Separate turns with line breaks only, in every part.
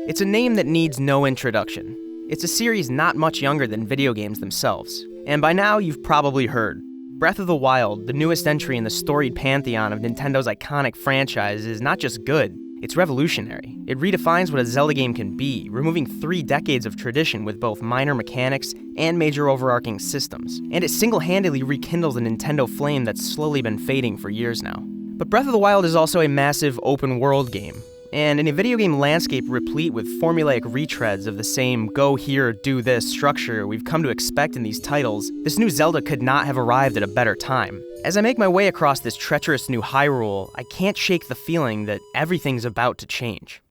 It's a name that needs no introduction. It's a series not much younger than video games themselves. And by now, you've probably heard. Breath of the Wild, the newest entry in the storied pantheon of Nintendo's iconic franchise, is not just good, it's revolutionary. It redefines what a Zelda game can be, removing 3 decades of tradition with both minor mechanics and major overarching systems. And it single-handedly rekindles a Nintendo flame that's slowly been fading for years now. But Breath of the Wild is also a massive open-world game. And in a video game landscape replete with formulaic retreads of the same go here, do this structure we've come to expect in these titles, this new Zelda could not have arrived at a better time. As I make my way across this treacherous new Hyrule, I can't shake the feeling that everything's about to change.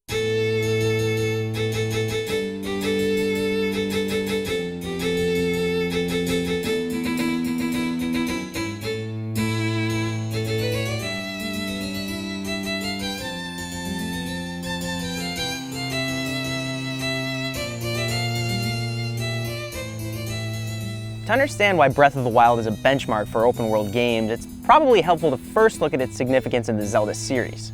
To understand why Breath of the Wild is a benchmark for open-world games, it's probably helpful to first look at its significance in the Zelda series.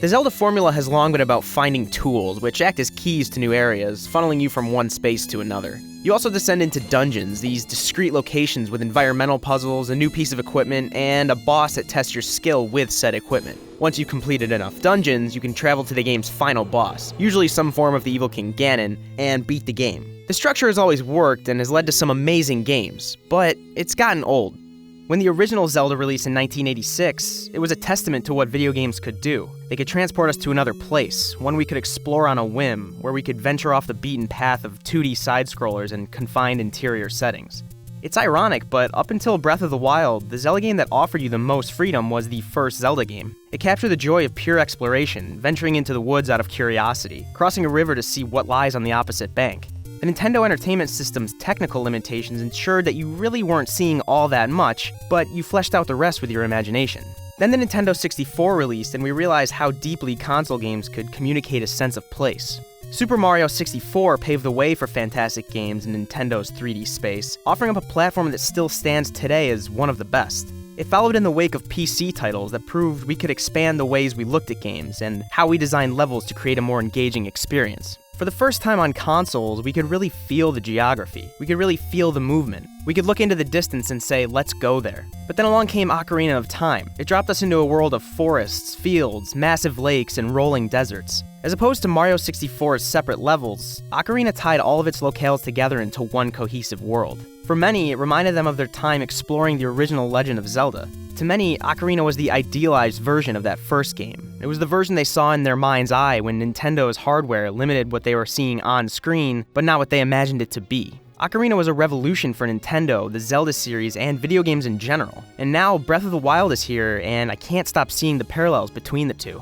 The Zelda formula has long been about finding tools, which act as keys to new areas, funneling you from one space to another. You also descend into dungeons, these discrete locations with environmental puzzles, a new piece of equipment, and a boss that tests your skill with said equipment. Once you've completed enough dungeons, you can travel to the game's final boss, usually some form of the evil King Ganon, and beat the game. The structure has always worked and has led to some amazing games, but it's gotten old. When the original Zelda released in 1986, it was a testament to what video games could do. They could transport us to another place, one we could explore on a whim, where we could venture off the beaten path of 2D side-scrollers and confined interior settings. It's ironic, but up until Breath of the Wild, the Zelda game that offered you the most freedom was the first Zelda game. It captured the joy of pure exploration, venturing into the woods out of curiosity, crossing a river to see what lies on the opposite bank. The Nintendo Entertainment System's technical limitations ensured that you really weren't seeing all that much, but you fleshed out the rest with your imagination. Then the Nintendo 64 released, and we realized how deeply console games could communicate a sense of place. Super Mario 64 paved the way for fantastic games in Nintendo's 3D space, offering up a platform that still stands today as one of the best. It followed in the wake of PC titles that proved we could expand the ways we looked at games and how we designed levels to create a more engaging experience. For the first time on consoles, we could really feel the geography. We could really feel the movement. We could look into the distance and say, let's go there. But then along came Ocarina of Time. It dropped us into a world of forests, fields, massive lakes, and rolling deserts. As opposed to Mario 64's separate levels, Ocarina tied all of its locales together into one cohesive world. For many, it reminded them of their time exploring the original Legend of Zelda. To many, Ocarina was the idealized version of that first game. It was the version they saw in their mind's eye when Nintendo's hardware limited what they were seeing on screen, but not what they imagined it to be. Ocarina was a revolution for Nintendo, the Zelda series, and video games in general. And now Breath of the Wild is here, and I can't stop seeing the parallels between the two.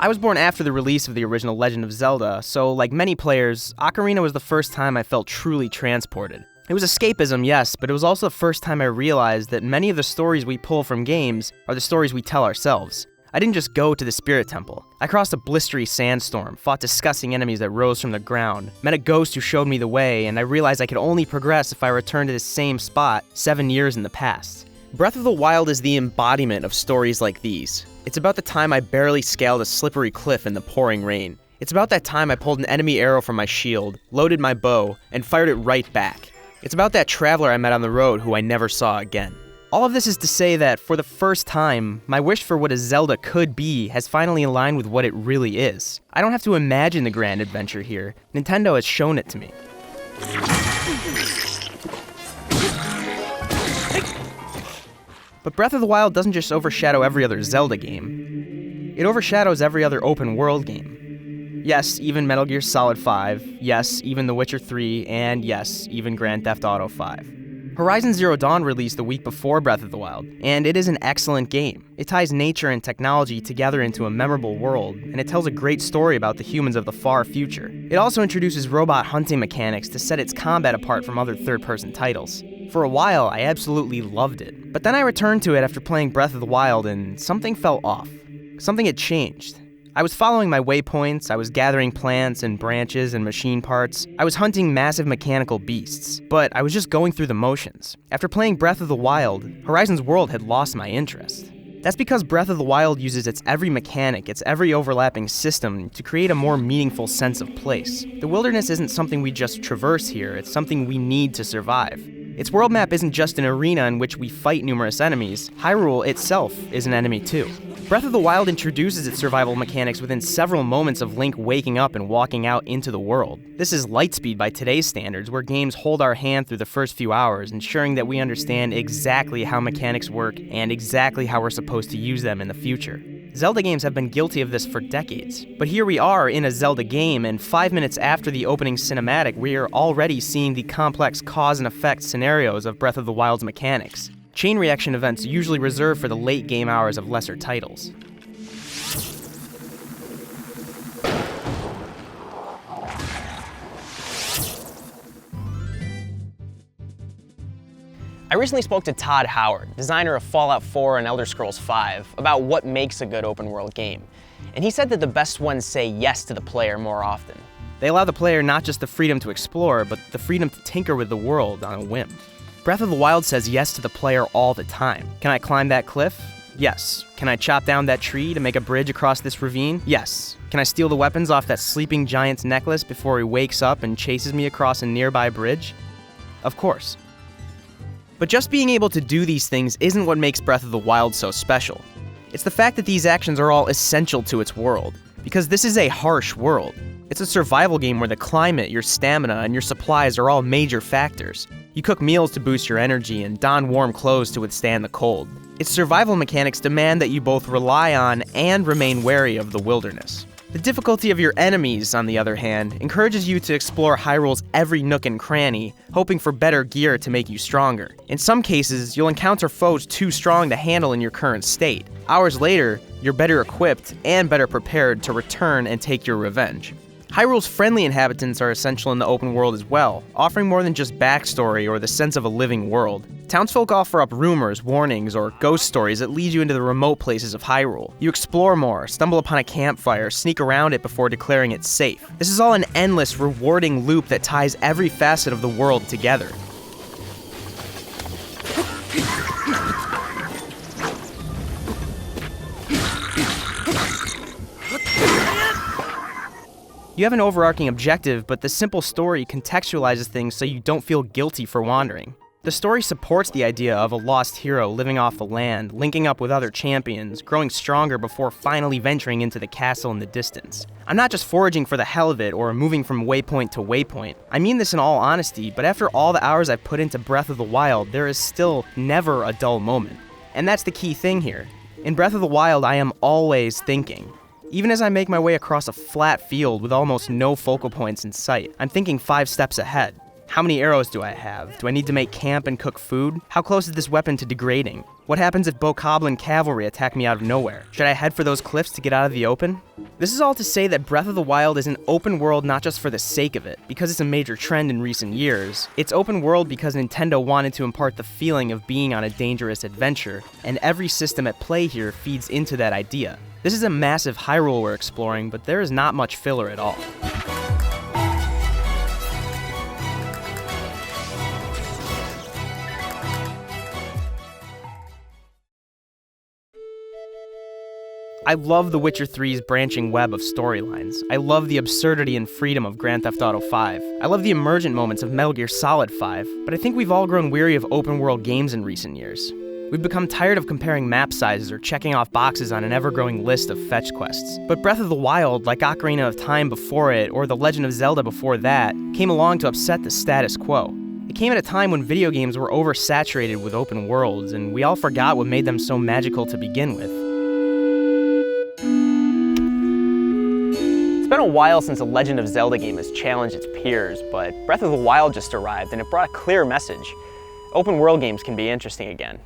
I was born after the release of the original Legend of Zelda, so like many players, Ocarina was the first time I felt truly transported. It was escapism, yes, but it was also the first time I realized that many of the stories we pull from games are the stories we tell ourselves. I didn't just go to the Spirit Temple. I crossed a blistery sandstorm, fought disgusting enemies that rose from the ground, met a ghost who showed me the way, and I realized I could only progress if I returned to the same spot 7 years in the past. Breath of the Wild is the embodiment of stories like these. It's about the time I barely scaled a slippery cliff in the pouring rain. It's about that time I pulled an enemy arrow from my shield, loaded my bow, and fired it right back. It's about that traveler I met on the road who I never saw again. All of this is to say that, for the first time, my wish for what a Zelda could be has finally aligned with what it really is. I don't have to imagine the grand adventure here. Nintendo has shown it to me. But Breath of the Wild doesn't just overshadow every other Zelda game. It overshadows every other open-world game. Yes, even Metal Gear Solid 5. Yes, even The Witcher 3. And yes, even Grand Theft Auto 5. Horizon Zero Dawn released the week before Breath of the Wild, and it is an excellent game. It ties nature and technology together into a memorable world, and it tells a great story about the humans of the far future. It also introduces robot hunting mechanics to set its combat apart from other third-person titles. For a while, I absolutely loved it, but then I returned to it after playing Breath of the Wild and something fell off. Something had changed. I was following my waypoints, I was gathering plants and branches and machine parts, I was hunting massive mechanical beasts, but I was just going through the motions. After playing Breath of the Wild, Horizon's world had lost my interest. That's because Breath of the Wild uses its every mechanic, its every overlapping system to create a more meaningful sense of place. The wilderness isn't something we just traverse here, it's something we need to survive. Its world map isn't just an arena in which we fight numerous enemies, Hyrule itself is an enemy too. Breath of the Wild introduces its survival mechanics within several moments of Link waking up and walking out into the world. This is light speed by today's standards, where games hold our hand through the first few hours, ensuring that we understand exactly how mechanics work and exactly how we're supposed to use them in the future. Zelda games have been guilty of this for decades, but here we are in a Zelda game, and 5 minutes after the opening cinematic, we are already seeing the complex cause and effect scenarios of Breath of the Wild's mechanics. Chain reaction events usually reserved for the late game hours of lesser titles. I recently spoke to Todd Howard, designer of Fallout 4 and Elder Scrolls V, about what makes a good open-world game. And he said that the best ones say yes to the player more often. They allow the player not just the freedom to explore, but the freedom to tinker with the world on a whim. Breath of the Wild says yes to the player all the time. Can I climb that cliff? Yes. Can I chop down that tree to make a bridge across this ravine? Yes. Can I steal the weapons off that sleeping giant's necklace before he wakes up and chases me across a nearby bridge? Of course. But just being able to do these things isn't what makes Breath of the Wild so special. It's the fact that these actions are all essential to its world, because this is a harsh world. It's a survival game where the climate, your stamina, and your supplies are all major factors. You cook meals to boost your energy and don warm clothes to withstand the cold. Its survival mechanics demand that you both rely on and remain wary of the wilderness. The difficulty of your enemies, on the other hand, encourages you to explore Hyrule's every nook and cranny, hoping for better gear to make you stronger. In some cases, you'll encounter foes too strong to handle in your current state. Hours later, you're better equipped and better prepared to return and take your revenge. Hyrule's friendly inhabitants are essential in the open world as well, offering more than just backstory or the sense of a living world. Townsfolk offer up rumors, warnings, or ghost stories that lead you into the remote places of Hyrule. You explore more, stumble upon a campfire, sneak around it before declaring it safe. This is all an endless, rewarding loop that ties every facet of the world together. You have an overarching objective, but the simple story contextualizes things so you don't feel guilty for wandering. The story supports the idea of a lost hero living off the land, linking up with other champions, growing stronger before finally venturing into the castle in the distance. I'm not just foraging for the hell of it or moving from waypoint to waypoint. I mean this in all honesty, but after all the hours I've put into Breath of the Wild, there is still never a dull moment. And that's the key thing here. In Breath of the Wild, I am always thinking. Even as I make my way across a flat field with almost no focal points in sight, I'm thinking 5 steps ahead. How many arrows do I have? Do I need to make camp and cook food? How close is this weapon to degrading? What happens if Bokoblin cavalry attack me out of nowhere? Should I head for those cliffs to get out of the open? This is all to say that Breath of the Wild is an open world not just for the sake of it, because it's a major trend in recent years. It's open world because Nintendo wanted to impart the feeling of being on a dangerous adventure, and every system at play here feeds into that idea. This is a massive Hyrule we're exploring, but there is not much filler at all. I love The Witcher 3's branching web of storylines. I love the absurdity and freedom of Grand Theft Auto 5. I love the emergent moments of Metal Gear Solid 5, but I think we've all grown weary of open-world games in recent years. We've become tired of comparing map sizes or checking off boxes on an ever-growing list of fetch quests. But Breath of the Wild, like Ocarina of Time before it, or The Legend of Zelda before that, came along to upset the status quo. It came at a time when video games were oversaturated with open worlds, and we all forgot what made them so magical to begin with. It's been a while since a Legend of Zelda game has challenged its peers, but Breath of the Wild just arrived and it brought a clear message. Open world games can be interesting again.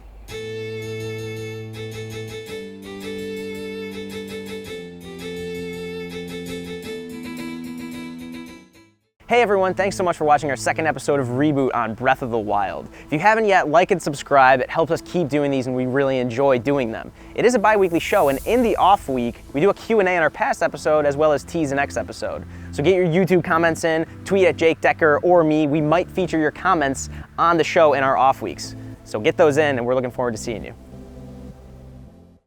Hey everyone, thanks so much for watching our second episode of Reboot on Breath of the Wild. If you haven't yet, like and subscribe. It helps us keep doing these and we really enjoy doing them. It is a bi-weekly show, and in the off week, we do a Q&A in our past episode as well as tease the next episode. So get your YouTube comments in, tweet at Jake Decker or me. We might feature your comments on the show in our off weeks. So get those in and we're looking forward to seeing you.